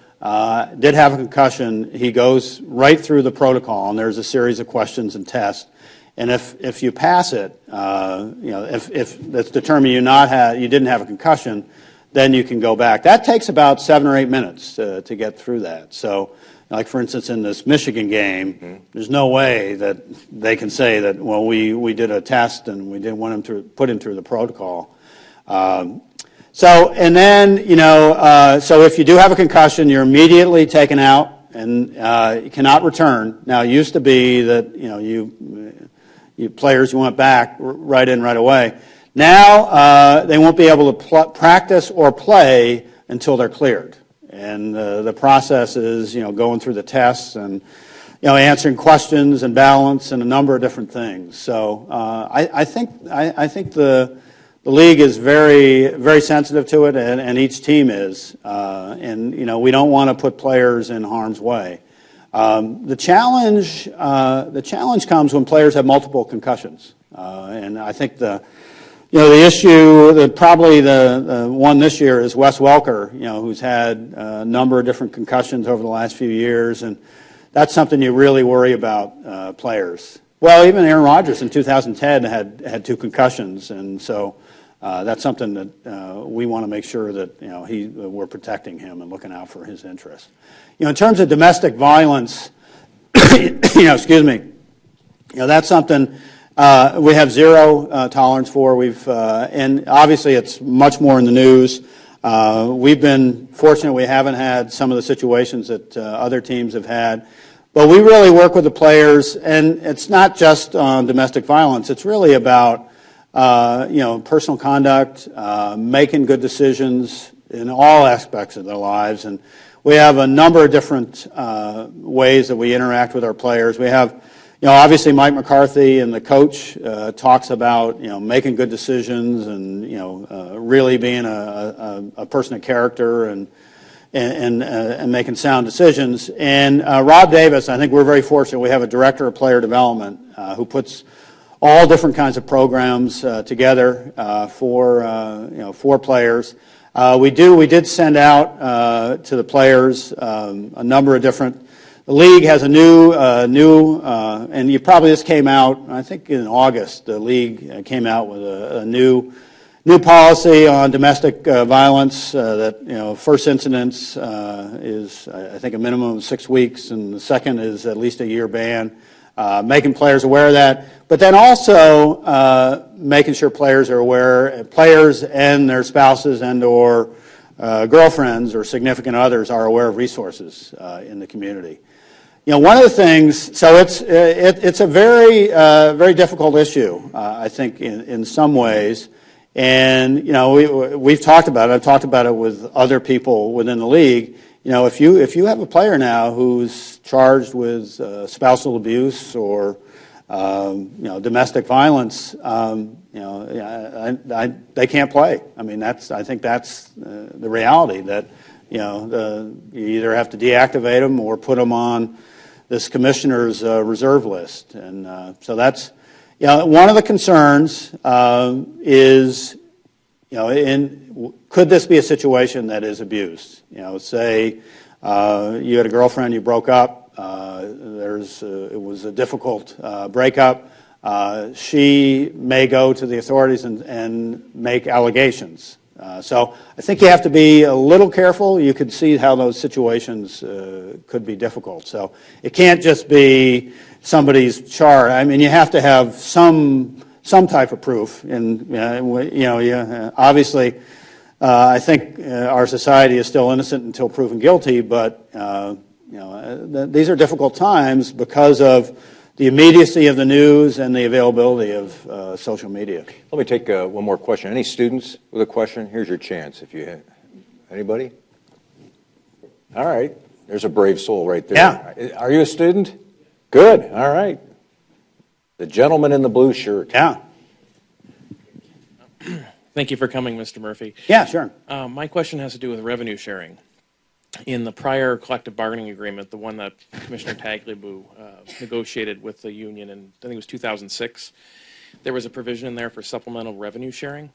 did have a concussion, he goes right through the protocol, and there's a series of questions and tests. And if you pass it, if it's determined you didn't have a concussion, then you can go back. That takes about 7 or 8 minutes to get through that. So, like for instance, in this Michigan game, there's no way that they can say that, well, we did a test and we didn't want him to put him through the protocol. So if you do have a concussion, you're immediately taken out and you cannot return. Now, it used to be that you players who went back right in right away. Now they won't be able to practice or play until they're cleared. And the process is going through the tests and answering questions and balance and a number of different things. So I think the league is very, very sensitive to it, and each team is. And we don't want to put players in harm's way. The challenge comes when players have multiple concussions, and I think the issue, probably the one this year is Wes Welker, who's had a number of different concussions over the last few years, and that's something you really worry about players. Well, even Aaron Rodgers in 2010 had 2 concussions, and so that's something that we want to make sure that we're protecting him and looking out for his interests. In terms of domestic violence, excuse me, that's something we have zero tolerance for. And obviously it's much more in the news. We've been fortunate we haven't had some of the situations that other teams have had. But we really work with the players, and it's not just on domestic violence. It's really about personal conduct, making good decisions in all aspects of their lives. And we have a number of different ways that we interact with our players. We have, obviously Mike McCarthy and the coach talks about, making good decisions and, really being a person of character and making sound decisions. And Rob Davis, I think we're very fortunate. We have a director of player development who puts all different kinds of programs together for players. We did send out to the players a number of different. The league has a new, and this came out, I think in August. The league came out with a new policy on domestic violence. That first incidence is I think a minimum of 6 weeks, and the second is at least a year ban. Making players aware of that, but then also making sure players are aware, players and their spouses and or girlfriends or significant others are aware of resources in the community. One of the things, so it's a very very difficult issue, I think in some ways, and we've talked about it. I've talked about it with other people within the league. If you have a player now who's charged with spousal abuse or domestic violence, they can't play. I think that's the reality, that you either have to deactivate them or put them on this commissioner's reserve list, and so that's one of the concerns is could this be a situation that is abused? Say you had a girlfriend, you broke up, it was a difficult breakup. She may go to the authorities and make allegations. So I think you have to be a little careful. You could see how those situations could be difficult. So it can't just be somebody's charge. You have to have some type of proof. And obviously, I think our society is still innocent until proven guilty, but these are difficult times because of the immediacy of the news and the availability of social media. Let me take one more question. Any students with a question? Here's your chance. If you have anybody? All right. There's a brave soul right there. Yeah. Are you a student? Good. All right. The gentleman in the blue shirt. Yeah. Thank you for coming, Mr. Murphy. Yeah, sure. My question has to do with revenue sharing. In the prior collective bargaining agreement, the one that Commissioner Tagliabue negotiated with the union in, I think it was 2006, there was a provision in there for supplemental revenue sharing.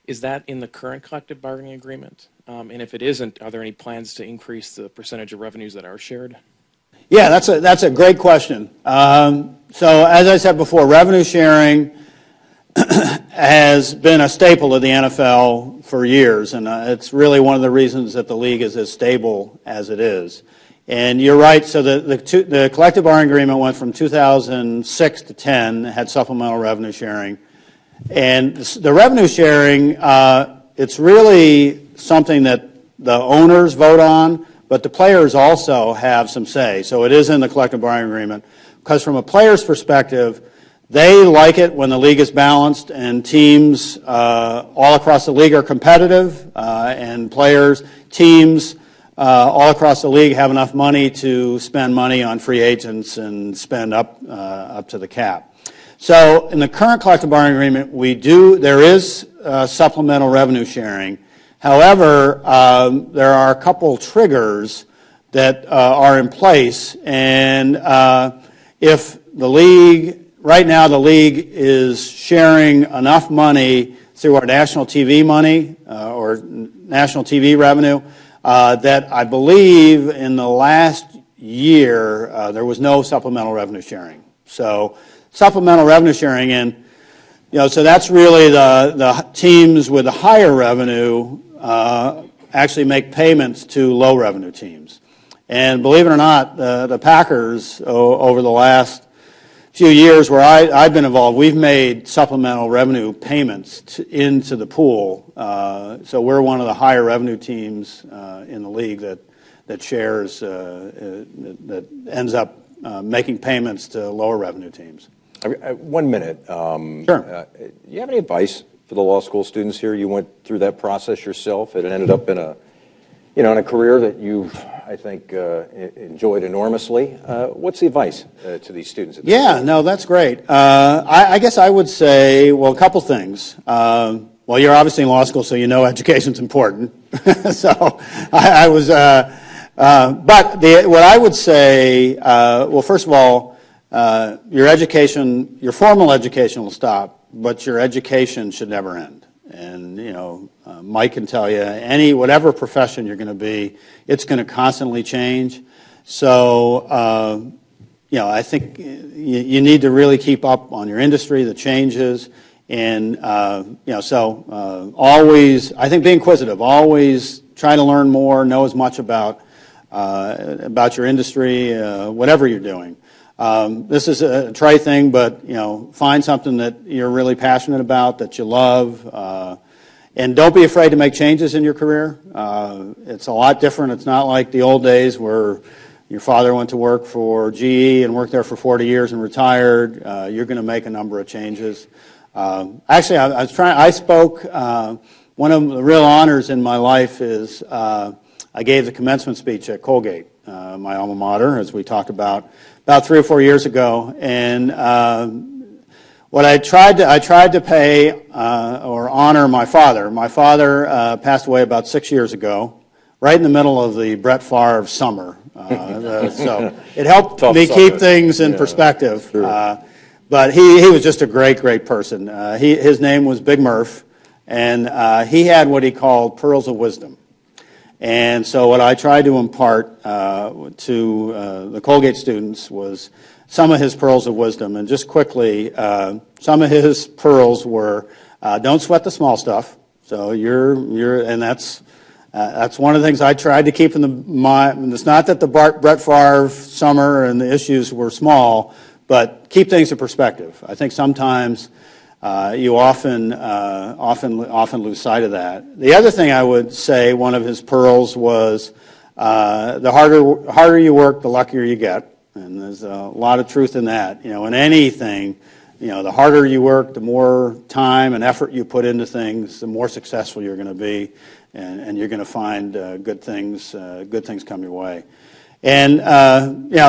Is that in the current collective bargaining agreement? And if it isn't, are there any plans to increase the percentage of revenues that are shared? Yeah, that's a great question. So as I said before, revenue sharing has been a staple of the NFL for years, and it's really one of the reasons that the league is as stable as it is. And you're right, so the collective bargaining agreement went from 2006 to 10, had supplemental revenue sharing. And the revenue sharing, it's really something that the owners vote on, but the players also have some say. So it is in the collective bargaining agreement, because from a player's perspective, they like it when the league is balanced and teams all across the league are competitive, and teams all across the league have enough money to spend money on free agents and spend up to the cap. So in the current collective bargaining agreement, there is supplemental revenue sharing. However, there are a couple triggers that are in place, and if the league right now, the league is sharing enough money through our national TV money or national TV revenue that I believe in the last year there was no supplemental revenue sharing. So supplemental revenue sharing, and so that's really the teams with the higher revenue actually make payments to low revenue teams. And believe it or not, the Packers over the last few years where I've been involved, we've made supplemental revenue payments into the pool. So we're one of the higher revenue teams in the league that shares, that ends up making payments to lower revenue teams. 1 minute. Sure. Do you have any advice for the law school students here? You went through that process yourself. It ended up in a career that you've, I think, enjoyed enormously. What's the advice to these students? No, that's great. I guess I would say, well, a couple things. Well, you're obviously in law school, so you know education's important. So I was, what I would say, well, first of all, your formal education will stop, but your education should never end. And, Mike can tell you, whatever profession you're going to be, it's going to constantly change. So, I think you need to really keep up on your industry, the changes, and, always, I think be inquisitive, always try to learn more, know as much about your industry, whatever you're doing. This is a trite thing, but, find something that you're really passionate about, that you love, and don't be afraid to make changes in your career. It's a lot different. It's not like the old days where your father went to work for GE and worked there for 40 years and retired. You're going to make a number of changes. Actually, I spoke, one of the real honors in my life is I gave the commencement speech at Colgate, my alma mater, as we talked about 3 or 4 years ago, and what I tried to pay or honor my father. My father passed away about 6 years ago, right in the middle of the Brett Favre summer. So it helped me keep things in perspective. Sure. But he was just a great, great person. His name was Big Murph, and he had what he called pearls of wisdom. And so what I tried to impart to the Colgate students was some of his pearls of wisdom. And just quickly, some of his pearls were, don't sweat the small stuff. So and that's one of the things I tried to keep in the mind. It's not that the Brett Favre summer and the issues were small, but keep things in perspective. I think sometimes You often lose sight of that. The other thing I would say, one of his pearls was the harder you work, the luckier you get. And there's a lot of truth in that. In anything, the harder you work, the more time and effort you put into things, the more successful you're going to be, and you're going to find good things come your way. And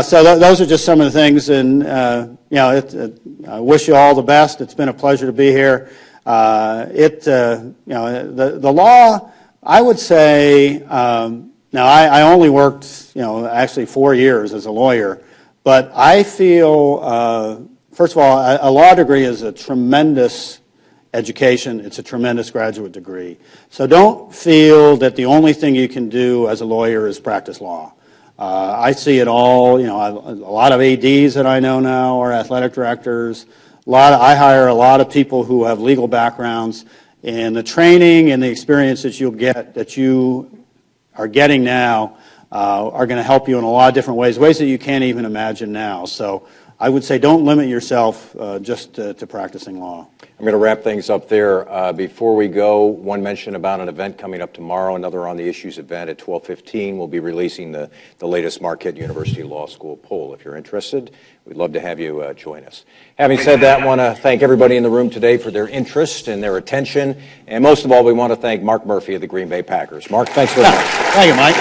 so those are just some of the things. And I wish you all the best. It's been a pleasure to be here. The law, I would say. Now I only worked actually 4 years as a lawyer, but I feel first of all a law degree is a tremendous education. It's a tremendous graduate degree. So don't feel that the only thing you can do as a lawyer is practice law. I see it all. A lot of ADs that I know now are athletic directors. I hire a lot of people who have legal backgrounds, and the training and the experience that you'll get, that you are getting now, are going to help you in a lot of different ways that you can't even imagine now. So I would say don't limit yourself just to practicing law. I'm going to wrap things up there. Before we go, one mention about an event coming up tomorrow, another On the Issues event at 12:15. We'll be releasing the latest Marquette University Law School poll. If you're interested, we'd love to have you join us. Having said that, I want to thank everybody in the room today for their interest and their attention. And most of all, we want to thank Mark Murphy of the Green Bay Packers. Mark, thanks very much. Thank you, Mike.